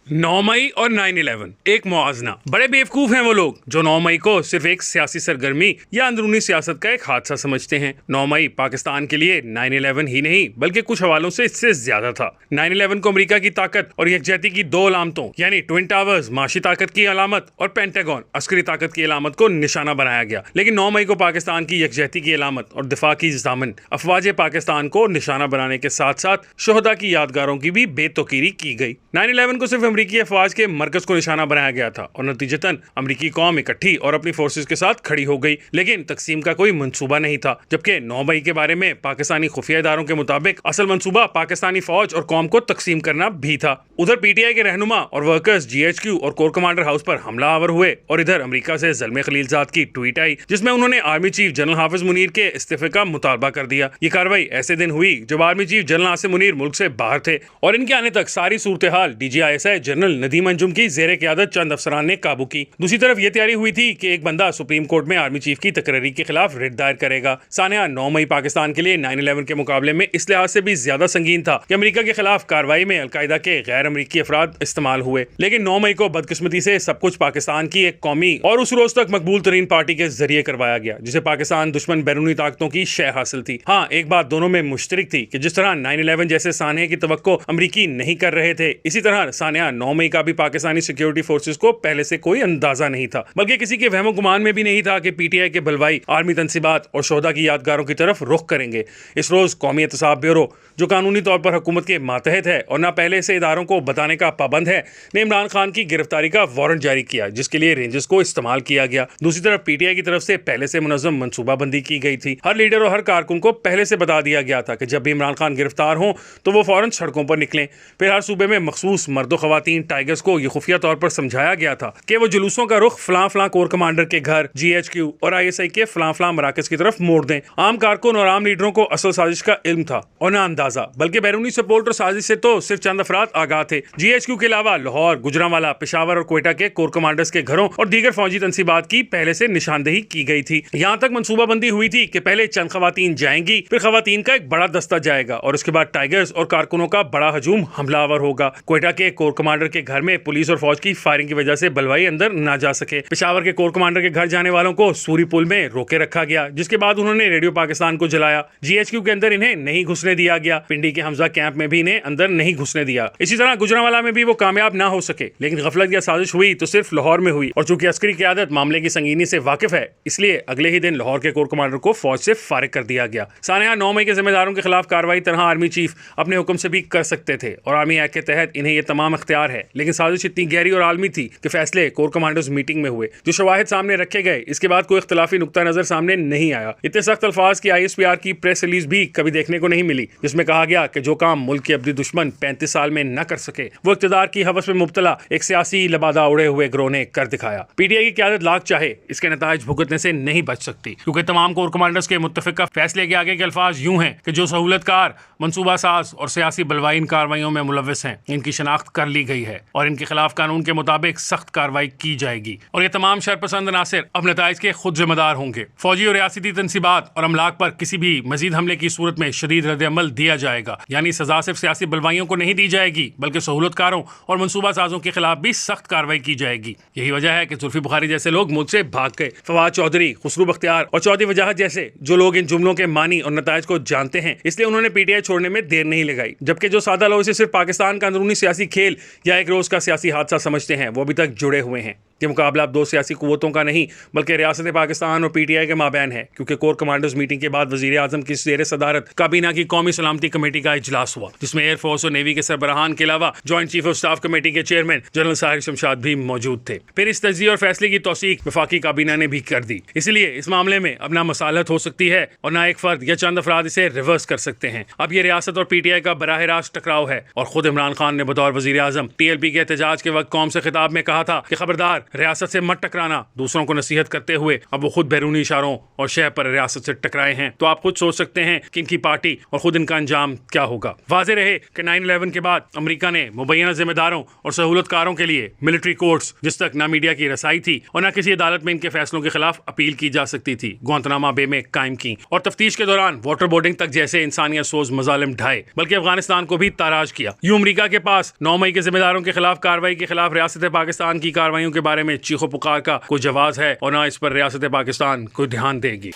9 मई और 9/11 एक मुआवजना। बड़े बेवकूफ हैं वो लोग जो 9 मई को सिर्फ एक सियासी सरगर्मी या अंदरूनी सियासत का एक हादसा समझते हैं। 9 मई पाकिस्तान के लिए 9/11 ही नहीं बल्कि कुछ हवालों से इससे ज्यादा था। 9/11 को अमेरिका की ताकत और यकजहती की दो अलामतों यानी ट्विन टावर्स माशी ताकत की अलामत और पेंटागन अस्करी ताकत की अलामत को निशाना बनाया गया। लेकिन 9 मई को पाकिस्तान की यकजहती की अलामत और दिफा की दामन अफवाज पाकिस्तान को निशाना बनाने के साथ साथ शोहदा की यादगारों की भी बेतौकीरी की गई। 9/11 को सिर्फ अमेरिकी अफवाज के मरकज को निशाना बनाया गया था और नतीजतन अमेरिकी कौम इकट्ठी और अपनी फोर्सेस के साथ खड़ी हो गई। लेकिन तकसीम का कोई मंसूबा नहीं था, जबकि 9 मई के बारे में पाकिस्तानी खुफिया इदारों के मुताबिक असल मंसूबा पाकिस्तानी फौज और कौम को तकसीम करना भी था। उधर पीटीआई के रहनुमा और वर्कर्स GHQ और कोर कमांडर हाउस पर हमला आवर हुए और इधर अमेरिका से ज़ल्मे खलीलजाद की ट्वीट आई जिसमें उन्होंने आर्मी चीफ जनरल हाफिज मुनीर के इस्तीफे का मुतालबा कर दिया। ये कार्रवाई ऐसे दिन हुई जब army chief general Asim Munir मुल्क से बाहर थे और इनके आने तक सारी सूरत हाल DGISI जनरल नदीम अंजुम की जेर क़यादत चंद अफसरान ने काबू की। दूसरी तरफ ये तैयारी हुई थी कि एक बंदा सुप्रीम कोर्ट में आर्मी चीफ की तकरीर के खिलाफ रिट दायर करेगा। सानिया 9 मई पाकिस्तान के लिए 9/11 के मुकाबले में इस लिहाज से भी ज्यादा संगीन था कि अमेरिका के खिलाफ कार्रवाई में अलकायदा के गैर अमेरिकी अफराद इस्तेमाल हुए। लेकिन 9 मई को बदकिस्मती से सब कुछ पाकिस्तान की एक कौमी और उस रोज तक मकबूल तरीन पार्टी के जरिए करवाया गया जिसे पाकिस्तान दुश्मन बैरूनी ताकतों की शय हासिल थी। हाँ, एक बात दोनों में मुश्तरक थी कि जिस तरह 9/11 जैसे सानहे की तवक्को अमरीकी नहीं कर रहे थे, इसी तरह सानिया 9 मई का भी पाकिस्तानी सिक्योरिटी फोर्सेस को पहले से कोई अंदाजा नहीं था, बल्कि किसी के वहमो गुमान में भी नहीं था कि PTI के बलवाई आर्मी तनसीबात और शोहदा की यादगारों की तरफ रुख करेंगे। इस रोज कौमी एहतसाब ब्यूरो जो कानूनी तौर पर हुकूमत के मातहत है और न पहले से इदारों को बताने का पाबंद है, ने इमरान खान की गिरफ्तारी का वारंट जारी किया जिसके लिए रेंजर्स को इस्तेमाल किया गया। दूसरी तरफ PTI की तरफ से पहले से मुनज़्ज़म मनसूबाबंदी की गई थी। हर लीडर और हर कारकुन को पहले से बता दिया गया था कि जब भी इमरान खान गिरफ्तार हों तो वो फौरन सड़कों पर निकलें। फिर हर सूबे में मखसूस मर्दो खवातीन टाइगर्स को ये खुफिया तौर पर समझाया गया था कि वो जुलूसों का रुख फलां फलां कोर कमांडर के घर, GHQ और ISI के फलां फलां मराकज की तरफ मोड़ दें। आम कारकुन और आम लीडरों को असल साजिश का इल्म था और ना अंदाजा, बल्कि बैरूनी सपोर्ट और साजिश से तो सिर्फ चंद अफराद आगाह थे। GHQ के अलावा लाहौर, गुजरांवाला, पेशावर और क्वेटा के कोर कमांडर्स के घरों और दीगर फौजी तनसीबात की पहले से निशानदेही की गई थी। यहाँ तक मनसूबाबंदी हुई थी कि पहले चंद खवातीन जाएंगी, फिर खवातीन का एक बड़ा दस्ता जाएगा और उसके बाद टाइगर्स और कारकुनों का बड़ा हजूम हमलावर होगा। क्वेटा के कोर कमांडर के घर में पुलिस और फौज की फायरिंग की वजह से बलवाई अंदर ना जा सके। पेशावर के कोर कमांडर के घर जाने वालों को सूरी पुल में रोके रखा गया, जिसके बाद उन्होंने रेडियो पाकिस्तान को जलाया। GHQ के अंदर इन्हें नहीं घुसने दिया गया। पिंडी के हमजा कैंप में भी इन्हें अंदर नहीं घुसने दिया। इसी तरह गुजरांवाला में भी वो कामयाब ना हो सके, लेकिन गफलत या साजिश हुई तो सिर्फ लाहौर में हुई और चूंकि अस्करी क़यादत मामले की संगीनी से वाकिफ है, इसलिए अगले ही दिन लाहौर के कोर कमांडर को फौज से फारिग कर दिया गया। सानिया 9 मई के जिम्मेदारों के खिलाफ कार्रवाई तरह आर्मी चीफ अपने हुक्म से भी कर सकते थे और आर्मी एक्ट के तहत इन्हें यह तमाम इख्तियार है, लेकिन साजिश इतनी गहरी और आलमी थी कि फैसले कोर कमांडर्स मीटिंग में हुए। जो शवाहिद सामने रखे गए, इसके बाद कोई इख्तिलाफी नुक्ता नजर सामने नहीं आया। इतने सख्त अल्फाज की ISPR की प्रेस रिलीज भी कभी देखने को नहीं मिली जिसमें कहा गया कि जो काम मुल्क के अब्दी दुश्मन 35 साल में न कर सके वो इख्तिदार की हवस में मुब्तला एक सियासी लबादा उड़े हुए ग्रोह ने कर दिखाया। PTI की क़यादत लाख चाहे इसके नताइज भुगतने से नहीं बच सकती, क्योंकि तमाम कोर कमांडर्स के मुत्तफिका फैसले के आगे के अल्फाज यूं हैं कि जो सहूलतकार, मनसूबा साज और सियासी बलवाई इन कार्रवाइयों में मुलव्वस हैं, इनकी शनाख्त कर ली गई है और इनके खिलाफ कानून के मुताबिक सख्त कार्रवाई की जाएगी और ये तमाम शरपसंद नासिर अब नताइज के खुद जिम्मेदार होंगे। फौजी और रियासती तनसीबात और अमलाक पर किसी भी मजीद हमले की सूरत में शदीद रद्द-ए-अमल दिया जाएगा, यानी सजा सिर्फ सियासी बलवाइयों को नहीं दी जाएगी बल्कि सहूलतकारों और मनसूबा साजों के खिलाफ भी सख्त कार्रवाई की जाएगी। यही वजह है कि जुल्फी बुखारी जैसे लोग मुल्क से भाग गए। फवाद चौधरी, खुसरू बख्तियार और चौधरी वजाहत जैसे जो लोग इन जुमलों के मानी और नताइज को जानते हैं, इसलिए उन्होंने PTI छोड़ने में देर नहीं लगाई, जबकि जो सादा लोग इसे सिर्फ पाकिस्तान का अंदरूनी सियासी खेल या एक रोज का सियासी हादसा समझते हैं, वो अभी तक जुड़े हुए हैं। ये मुकाबला अब दो सियासी कुव्वतों का नहीं बल्कि रियासत पाकिस्तान और PTI के माबैन है, क्योंकि कोर कमांडर्स मीटिंग के बाद वजीर आजम की ज़ेर सदारत काबीना की कौमी सलामती कमेटी का इजलास हुआ जिसमें एयरफोर्स और नेवी के सरबराहान के अलावा joint chief of staff committee के चेयरमैन जनरल साहिर शमशाद भी मौजूद थे। फिर इस तज्ज़िया और फैसले की तौसीक वफाकी काबीना ने भी कर दी। इसलिए इस मामले में अब ना मसालत हो सकती है और ना एक फर्द या चंद अफराद इसे रिवर्स कर सकते हैं। अब ये रियासत और PTI का बराह रास्त टकराव है और खुद इमरान खान ने बतौर वजीर आजम TLP के एहतजाज के वक्त कौम से खिताब में कहा था कि खबरदार, रियासत से मत टकराना, दूसरों को नसीहत करते हुए अब वो खुद बैरूनी इशारों और शह पर रियासत से टकराए हैं। तो आप खुद सोच सकते हैं कि इनकी पार्टी और खुद इनका अंजाम क्या होगा। वाज़ेह रहे कि 9/11 के बाद अमेरिका ने मुबैना जिम्मेदारों और सहूलतकारों के लिए मिलिट्री कोर्ट्स, जिस तक ना मीडिया की रसाई थी और ना किसी अदालत में इनके फैसलों के खिलाफ अपील की जा सकती थी, गुआंतनामा बे में कायम की और तफ्तीश के दौरान वाटर बोर्डिंग तक जैसे इंसानियत सोज मजालिम ढाए, बल्कि अफगानिस्तान को भी ताराज किया। यूं अमेरिका के पास 9 मई के जिम्मेदारों के खिलाफ कार्रवाई के खिलाफ रियासत पाकिस्तान की कार्रवाइयों के बारे में चीखो पुकार का कोई जवाब है और ना इस पर रियासत पाकिस्तान कोई ध्यान देगी।